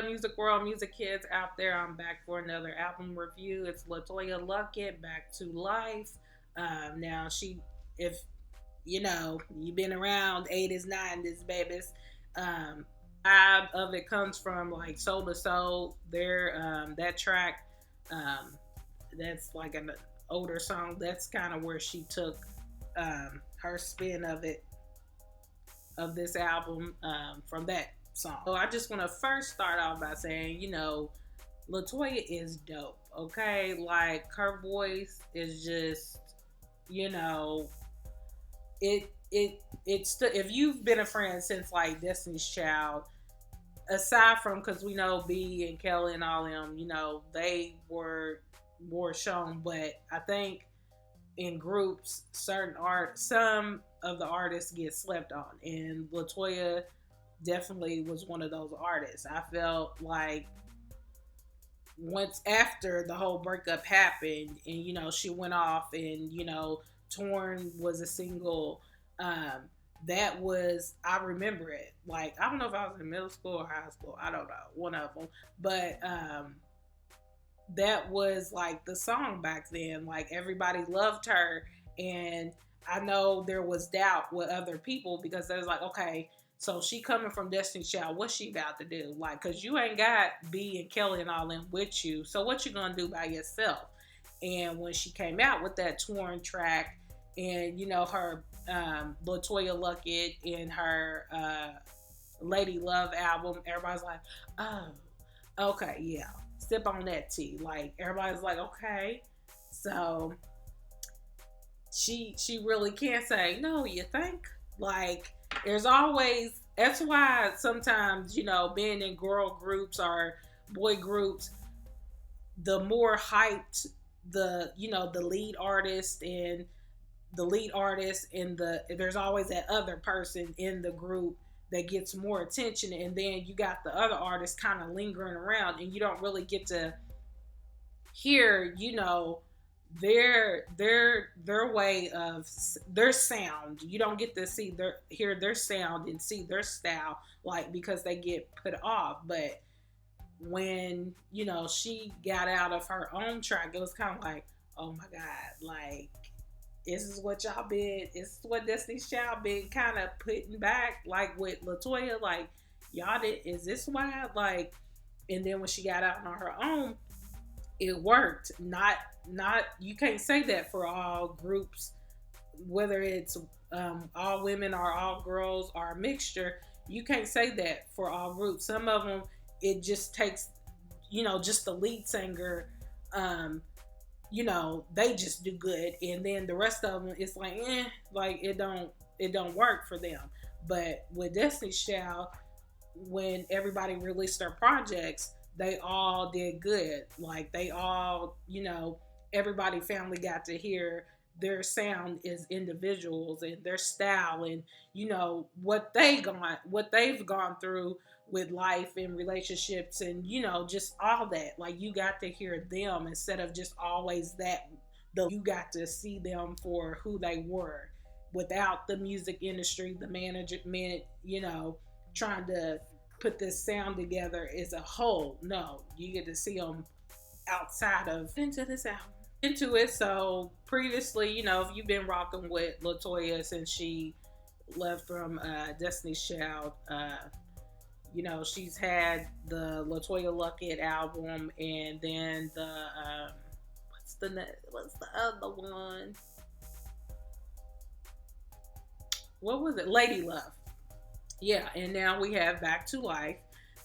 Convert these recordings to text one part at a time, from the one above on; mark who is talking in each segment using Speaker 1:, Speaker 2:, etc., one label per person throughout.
Speaker 1: Music world, music kids out there. I'm back for another album review. It's Letoya Luckett, Back to Life. Now if you've been around 80s, 90s, babies. Vibe of it comes from like Soul to Soul. That track, um, that's like an older song. That's kind of where she took her spin of this album from that song. So I just want to first start off by saying, Latoya is dope. Okay, like her voice is just, you know, if you've been a friend since like Destiny's Child, aside from because we know B and Kelly and all them, they were more shown, but I think in groups, some of the artists get slept on, and Latoya definitely was one of those artists. I felt like once after the whole breakup happened, and she went off, and Torn was a single. That was, I remember it. Like, I don't know if I was in middle school or high school. I don't know, one of them, but that was like the song back then. Like everybody loved her, and I know there was doubt with other people because they was like, okay, so she coming from Destiny's Child, what's she about to do? Like, cause you ain't got B and Kelly and all them with you, so what you gonna do by yourself? And when she came out with that Torn track, and her Letoya Luckett in her Lady Love album, everybody's like, oh, okay, yeah, sip on that tea. Like everybody's like, okay, so she really can't say no. You think? Like there's always, that's why sometimes being in girl groups or boy groups, the more hyped the lead artist and there's always that other person in the group that gets more attention, and then you got the other artists kind of lingering around, and you don't really get to hear their way of their sound. You don't get to hear their sound and see their style, like, because they get put off. But when she got out of her own track, it was kind of like, oh my god, like this is what y'all been, this is what Destiny's Child been kind of putting back, like with Latoya, like y'all did, is this why? Like, and then when she got out on her own, it worked. Not you can't say that for all groups, whether it's all women or all girls or a mixture. You can't say that for all groups. Some of them, it just takes, just the lead singer, they just do good, and then the rest of them, it's like, like it don't work for them. But with Destiny's Child, when everybody released their projects, they all did good. Like they all, everybody family got to hear their sound as individuals and their style, and what they've gone through with life and relationships, and just all that. Like you got to hear them instead of just always you got to see them for who they were, without the music industry, the management, trying to put this sound together as a whole. No, you get to see them outside of into this album, into it. So previously, if you've been rocking with Latoya since she left from Destiny's Child, she's had the Letoya Luckett album, and then the what's the other one? What was it? Lady Love. Yeah, and now we have Back to Life.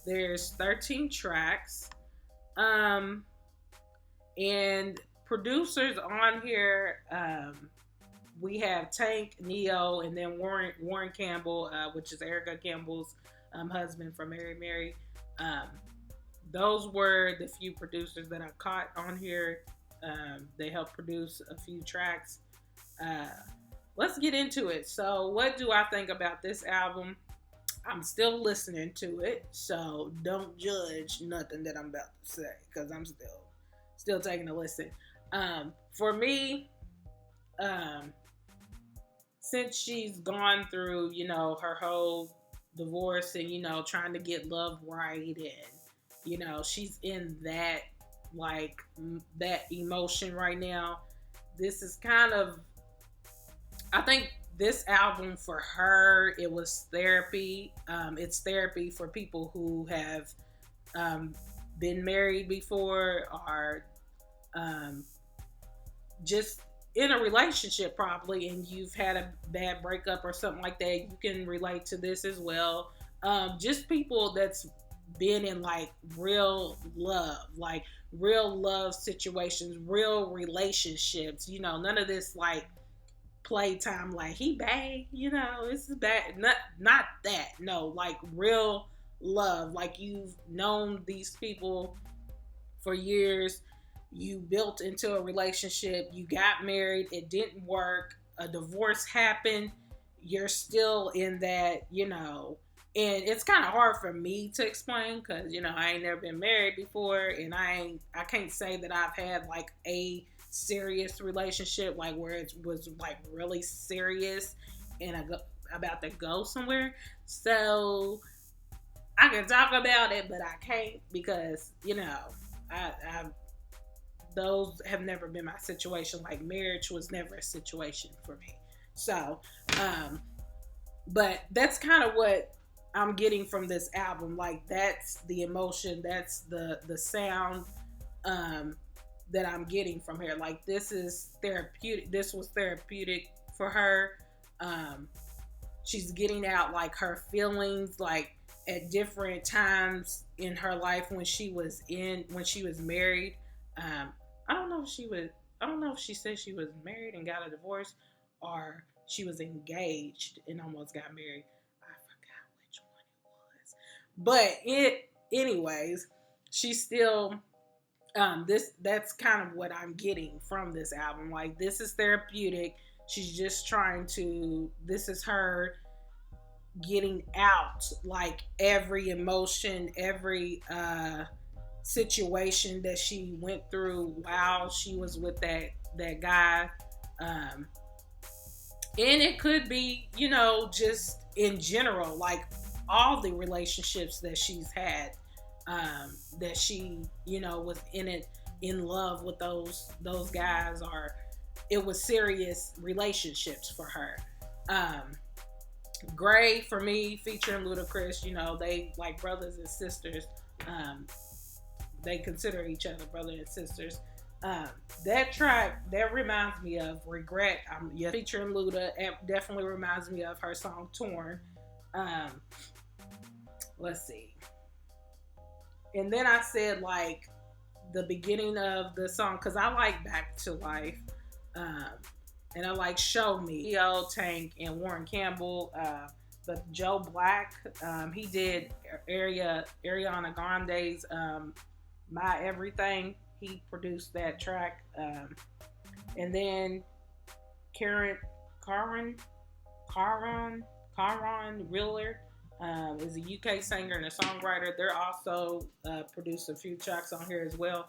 Speaker 1: There's 13 tracks. And producers on here, we have Tank, Neo, and then Warren Campbell, which is Erica Campbell's husband from Mary Mary. Those were the few producers that I caught on here. They helped produce a few tracks. Let's get into it. So, what do I think about this album? I'm still listening to it, so don't judge nothing that I'm about to say, because I'm still taking a listen. For me, since she's gone through, her whole divorce, and trying to get love right, and She's in that, like, that emotion right now. This is kind of, I think this album for her, it was therapy. It's therapy for people who have um, been married before, or um, just in a relationship probably, and you've had a bad breakup or something like that. You can relate to this as well. Just people that's been in like real love situations, real relationships. None of this like playtime, like he bad, this is bad. Not that. No, like real love. Like you've known these people for years. You built into a relationship. You got married. It didn't work. A divorce happened. You're still in that, and it's kind of hard for me to explain because I ain't never been married before, and I can't say that I've had like a serious relationship, like where it was like really serious and about to go somewhere. So I can talk about it, but I can't because I those have never been my situation. Like marriage was never a situation for me. So, but that's kind of what I'm getting from this album. Like that's the emotion, that's the sound that I'm getting from her. Like this is therapeutic. This was therapeutic for her. She's getting out like her feelings, like at different times in her life when she was married. Um, I don't know if she was. I don't know if she said she was married and got a divorce, or she was engaged and almost got married. I forgot which one it was. Anyways, she's still. That's kind of what I'm getting from this album. Like this is therapeutic. She's just trying to. This is her getting out like every emotion, every situation that she went through while she was with that guy. um and it could be just in general, like all the relationships that she's had, that she was in love with those guys, or it was serious relationships for her. Gray for me, featuring Ludacris, they like brothers and sisters. They consider each other brother and sisters. That track that reminds me of Regret. Yeah, featuring Luda. It definitely reminds me of her song Torn. Um, let's see. And then I said like the beginning of the song because I like Back to Life. Um, and I like Show Me. Leo, Tank, and Warren Campbell. But Joe Black, he did Ariana Grande's My Everything. He produced that track. And then Karan Wheeler is a UK singer and a songwriter. They're also produced a few tracks on here as well.